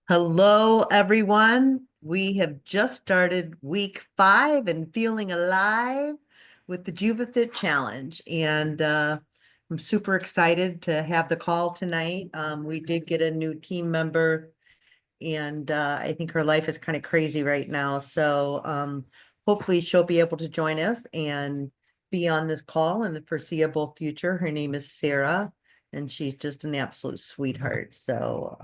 Hello, everyone. We have just started week 5 and feeling alive with the JuvaFit Challenge. And I'm super excited to have the call tonight. We did get a new team member, and I think her life is kind of crazy right now. So hopefully she'll be able to join us and be on this call in the foreseeable future. Her name is Sarah, and she's just an absolute sweetheart. So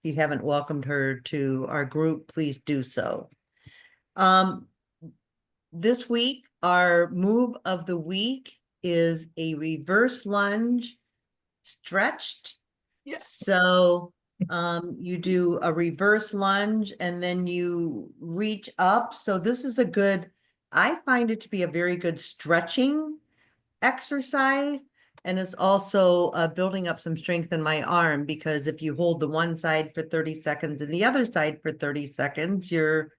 if you haven't welcomed her to our group, please do so. Um, this week, our move of the week is a reverse lunge stretched. Yes. So you do a reverse lunge and then you reach up. So this is I find it to be a very good stretching exercise. And it's also building up some strength in my arm because if you hold the one side for 30 seconds and the other side for 30 seconds, you're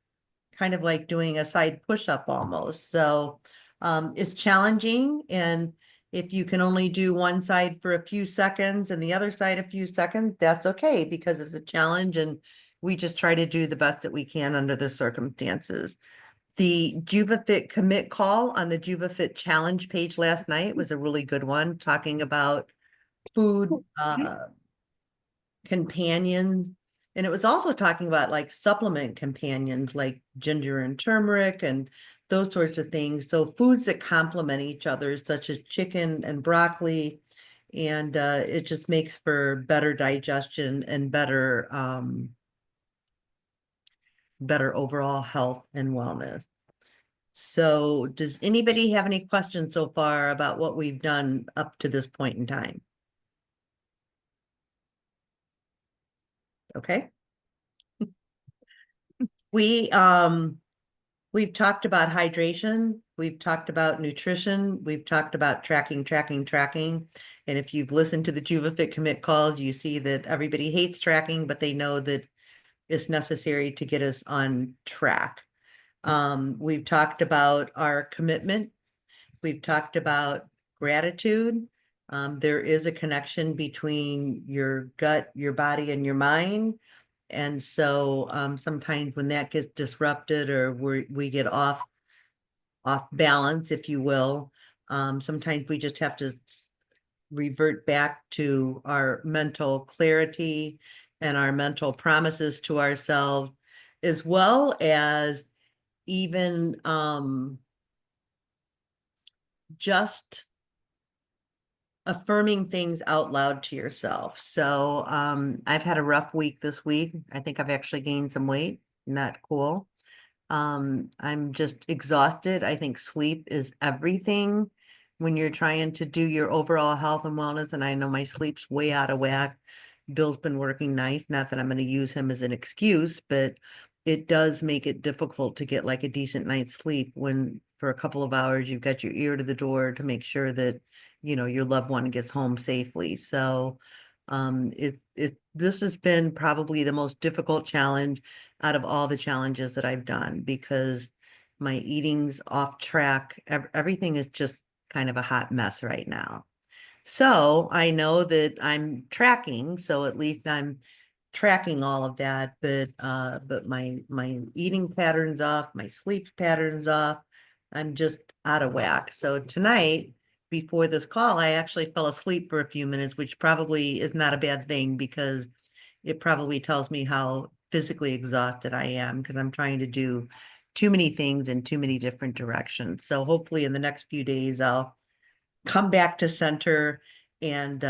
kind of like doing a side push-up almost. So it's challenging. And if you can only do one side for a few seconds and the other side a few seconds, that's okay because it's a challenge and we just try to do the best that we can under the circumstances. The JuvaFit commit call on the JuvaFit challenge page last night was a really good one, talking about food companions. And it was also talking about like supplement companions like ginger and turmeric and those sorts of things. So foods that complement each other, such as chicken and broccoli. And it just makes for better digestion and better overall health and wellness. So does anybody have any questions so far about what we've done up to this point in time? Okay. We we've talked about hydration, we've talked about nutrition, we've talked about tracking. And if you've listened to the JuvaFit commit calls, you see that everybody hates tracking, but they know that it's necessary to get us on track. We've talked about our commitment. We've talked about gratitude. There is a connection between your gut, your body, and your mind. And so sometimes when that gets disrupted or we get off balance, if you will, sometimes we just have to revert back to our mental clarity and our mental promises to ourselves, as well as even just affirming things out loud to yourself. So I've had a rough week this week. I think I've actually gained some weight. Not cool. I'm just exhausted. I think sleep is everything when you're trying to do your overall health and wellness. And I know my sleep's way out of whack. Bill's been working nice. Not that I'm going to use him as an excuse, but it does make it difficult to get like a decent night's sleep when for a couple of hours you've got your ear to the door to make sure that, your loved one gets home safely. So this has been probably the most difficult challenge out of all the challenges that I've done because my eating's off track. Everything is just kind of a hot mess right now. So I know that I'm tracking, so at least I'm tracking all of that, but my eating patterns off, my sleep patterns off. I'm just out of whack. So tonight, before this call, I actually fell asleep for a few minutes, which probably is not a bad thing because it probably tells me how physically exhausted I am because I'm trying to do too many things in too many different directions. So hopefully in the next few days I'll come back to center and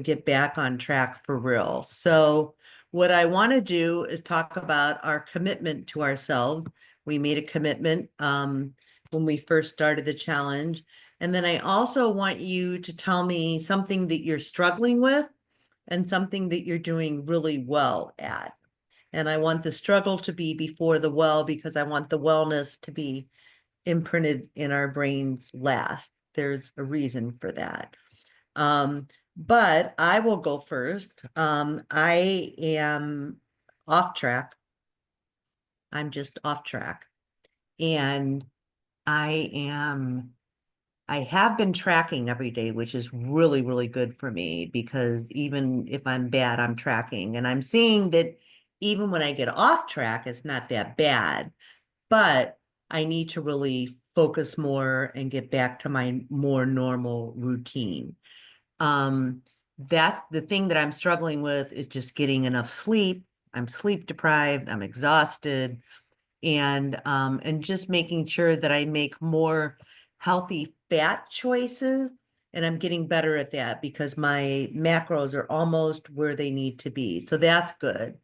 get back on track for real. So what I want to do is talk about our commitment to ourselves. We made a commitment when we first started the challenge. And then I also want you to tell me something that you're struggling with and something that you're doing really well at. And I want the struggle to be before the well because I want the wellness to be imprinted in our brains last. There's a reason for that. But I will go first. I am off track. I'm just off track. And I am, I have been tracking every day, which is really good for me because even if I'm bad, I'm tracking. And I'm seeing that even when I get off track, it's not that bad, but I need to really focus more and get back to my more normal routine. Um, that the thing that I'm struggling with is just getting enough sleep. I'm sleep deprived, I'm exhausted, and just making sure that I make more healthy fat choices. And I'm getting better at that because my macros are almost where they need to be. So that's good.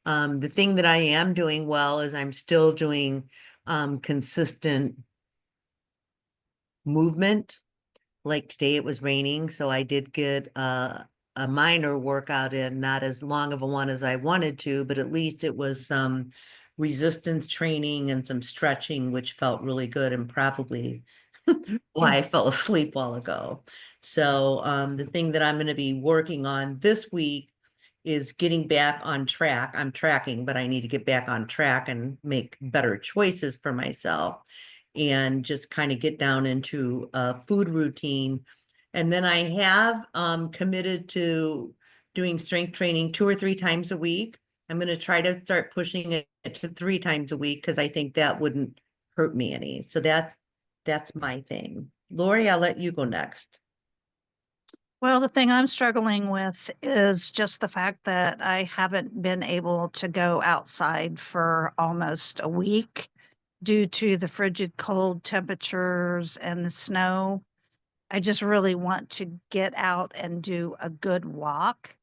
The thing that I am doing well is I'm still doing consistent movement. Like today it was raining, so I did get a minor workout in, not as long of a one as I wanted to, but at least it was some resistance training and some stretching, which felt really good and probably why I fell asleep a while ago. So the thing that I'm going to be working on this week is getting back on track. I'm tracking, but I need to get back on track and make better choices for myself and just kind of get down into a food routine. And then I have committed to doing strength training 2 or 3 times a week. I'm going to try to start pushing it to 3 times a week because I think that wouldn't hurt me any. So that's my thing. Lori, I'll let you go next. Well, the thing I'm struggling with is just the fact that I haven't been able to go outside for almost a week due to the frigid cold temperatures and the snow. I just really want to get out and do a good walk.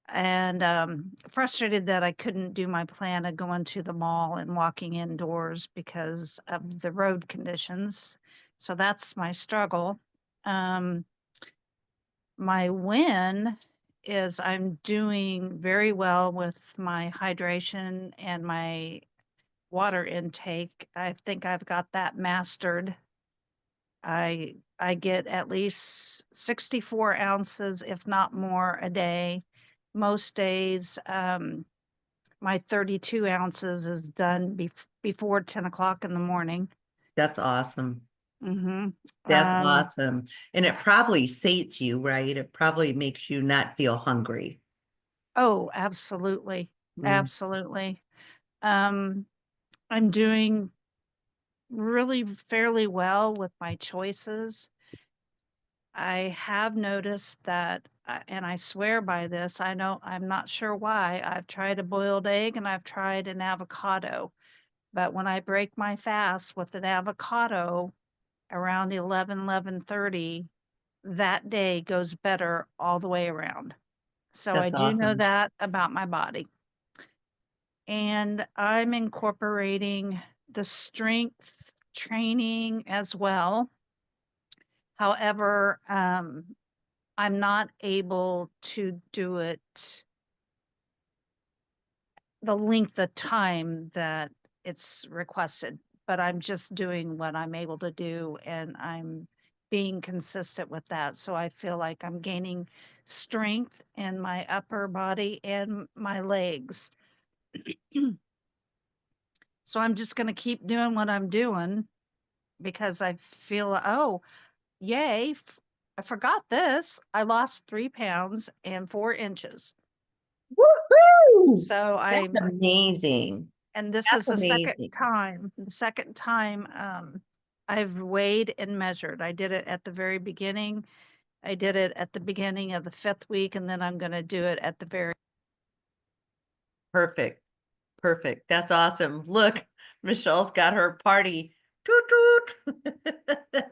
And frustrated that I couldn't do my plan of going to the mall and walking indoors because of the road conditions. So that's my struggle. Um, my win is I'm doing very well with my hydration and my water intake. I think I've got that mastered. I get at least 64 ounces, if not more, a day. Most days, my 32 ounces is done before 10 o'clock in the morning. That's awesome. hmm That's Um, awesome. And it probably sates you, right? It probably makes you not feel hungry. oh, absolutely. Mm, Absolutely. Um, I'm doing really fairly well with my choices. I have noticed that, and I swear by this, I know I'm not sure why. I've tried a boiled egg and I've tried an avocado, but when I break my fast with an avocado around 11:30, that day goes better all the way around. So I that's do know awesome. that about my body. And I'm incorporating the strength training as well. However, I'm not able to do it the length of time that it's requested, but I'm just doing what I'm able to do and I'm being consistent with that. So I feel like I'm gaining strength in my upper body and my legs. So I'm just going to keep doing what I'm doing because I feel, oh, yay, I forgot this. I lost 3 pounds and 4 inches. Woohoo! So That's I'm amazing. and this That's is amazing. the second time I've weighed and measured. I did it at the very beginning. I did it at the beginning of the 5th week, and then I'm going to do it at the very. Perfect. Perfect. That's awesome. Look, Michelle's got her party. Toot toot.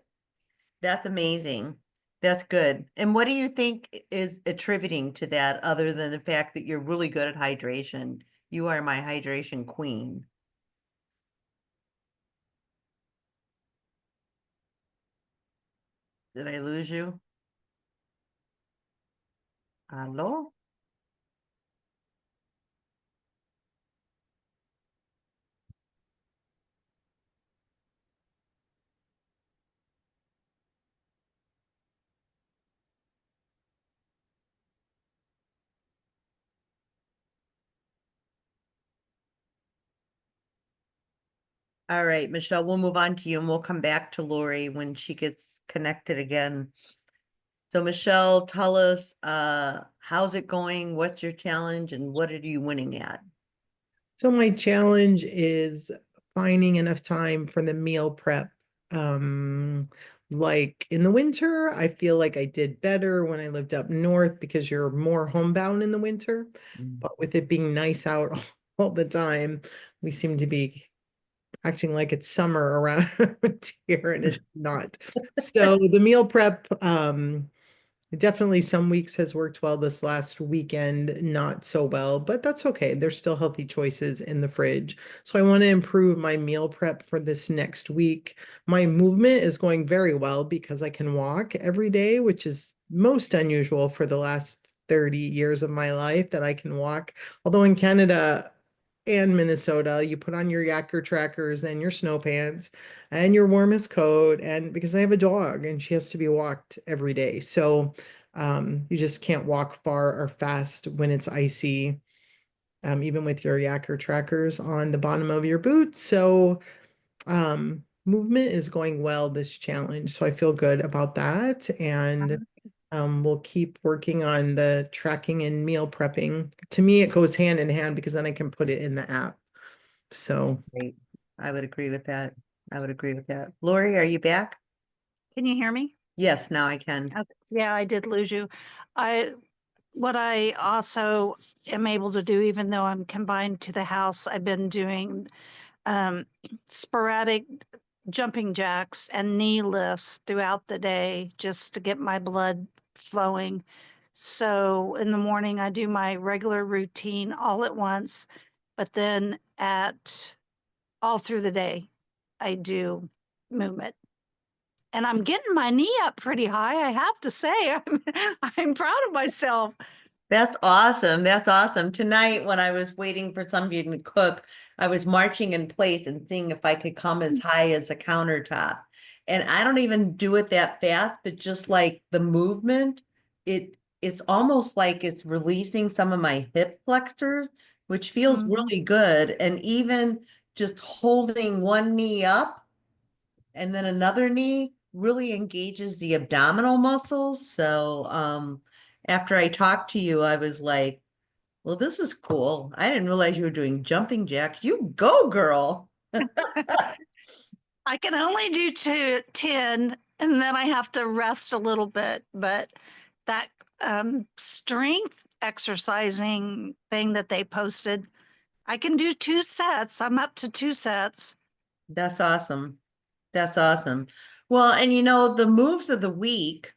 That's amazing. That's good. And what do you think is attributing to that other than the fact that you're really good at hydration? You are my hydration queen. Did I lose you? Hello? All right, Michelle, we'll move on to you and we'll come back to Lori when she gets connected again. So Michelle, tell us, how's it going? What's your challenge and what are you winning at? So my challenge is finding enough time for the meal prep. Um, like in the winter, I feel like I did better when I lived up north because you're more homebound in the winter. Mm. But with it being nice out all the time, we seem to be acting like it's summer around here and it's not. So the meal prep, definitely some weeks has worked well. This last weekend, not so well, but that's okay. There's still healthy choices in the fridge. So I want to improve my meal prep for this next week. My movement is going very well because I can walk every day, which is most unusual for the last 30 years of my life that I can walk. Although in Canada, and Minnesota, you put on your yacker trackers and your snow pants and your warmest coat. And because I have a dog and she has to be walked every day. So you just can't walk far or fast when it's icy, even with your yacker trackers on the bottom of your boots. So movement is going well this challenge. So I feel good about that. And we'll keep working on the tracking and meal prepping. To me, it goes hand in hand because then I can put it in the app. So Great. I would agree with that. I would agree with that. Lori, are you back? Can you hear me? Yes, now I can. Okay. Yeah, I did lose you. I what I also am able to do, even though I'm confined to the house, I've been doing um, sporadic jumping jacks and knee lifts throughout the day just to get my blood flowing. So in the morning, I do my regular routine all at once, but then at all through the day, I do movement. And I'm getting my knee up pretty high, I have to say. I'm proud of myself. That's awesome. That's awesome. Tonight, when I was waiting for somebody to cook, I was marching in place and seeing if I could come as high as a countertop. And I don't even do it that fast, but just like the movement, it's almost like it's releasing some of my hip flexors, which feels Mhm. really good. And even just holding one knee up and then another knee really engages the abdominal muscles. So after I talked to you, I was like, well, this is cool. I didn't realize you were doing jumping jacks. You go, girl. I can only do 10 and then I have to rest a little bit. But that strength exercising thing that they posted, I can do 2 sets. I'm up to 2 sets. That's awesome. That's awesome. Well, and the moves of the week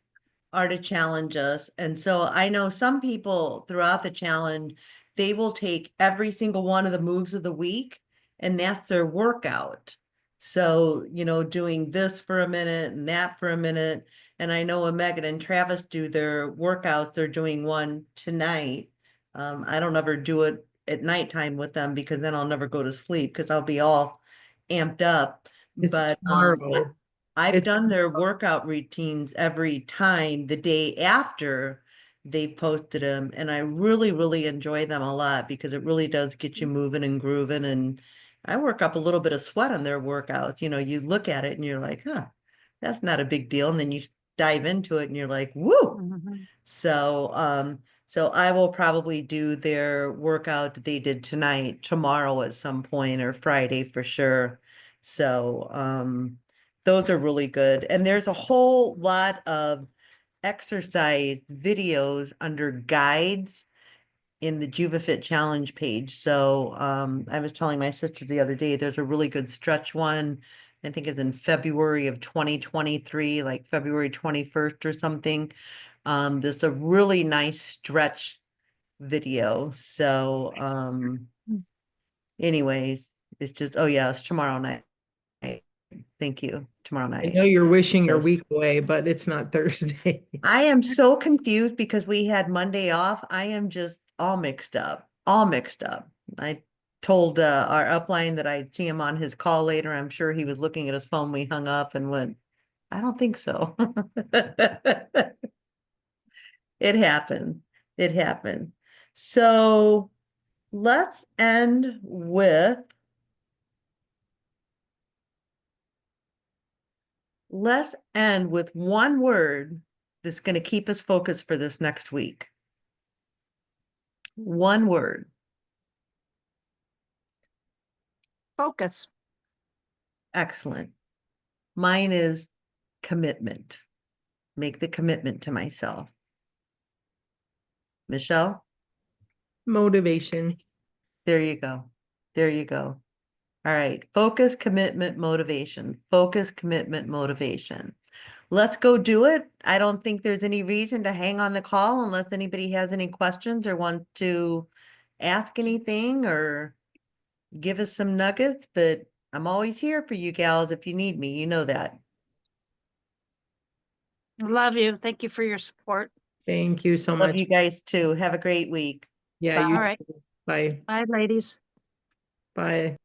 are to challenge us. And so I know some people throughout the challenge, they will take every single one of the moves of the week and that's their workout. So, doing this for a minute and that for a minute. And I know when Megan and Travis do their workouts, they're doing one tonight. I don't ever do it at nighttime with them because then I'll never go to sleep because I'll be all amped up. it's But tomorrow. I've It's done their workout routines every time the day after they posted them, and I really, really enjoy them a lot because it really does get you moving and grooving. And I work up a little bit of sweat on their workouts. You look at it and you're like, huh, that's not a big deal. And then you dive into it and you're like, woo. Mhm. So I will probably do their workout that they did tonight, tomorrow at some point, or Friday for sure. So, those are really good. And there's a whole lot of exercise videos under guides in the JuvaFit Challenge page. So, I was telling my sister the other day, there's a really good stretch one. I think it's in February of 2023, like February 21st or something. There's a really nice stretch video. So, anyways, it's just, oh yeah, it's tomorrow night. Thank you. Tomorrow I know night. you're wishing So your week away, but it's not Thursday. I am so confused because we had Monday off. I am just all mixed up, all mixed up. I told our upline that I'd see him on his call later. I'm sure he was looking at his phone. We hung up and went, I don't think so. It happened. It happened. So let's end with one word that's going to keep us focused for this next week. One word. Focus. Excellent. Mine is commitment. Make the commitment to myself. Michelle, Motivation. there you go. There you go. All right. Focus, commitment, motivation. Focus, commitment, motivation. Let's go do it. I don't think there's any reason to hang on the call unless anybody has any questions or want to ask anything or give us some nuggets, but I'm always here for you gals if you need me. You know that. Love you. Thank you for your support. Thank you so Love much. you guys too. Have a great week. Yeah, Bye. you All right. too. Bye. Bye, ladies. Bye.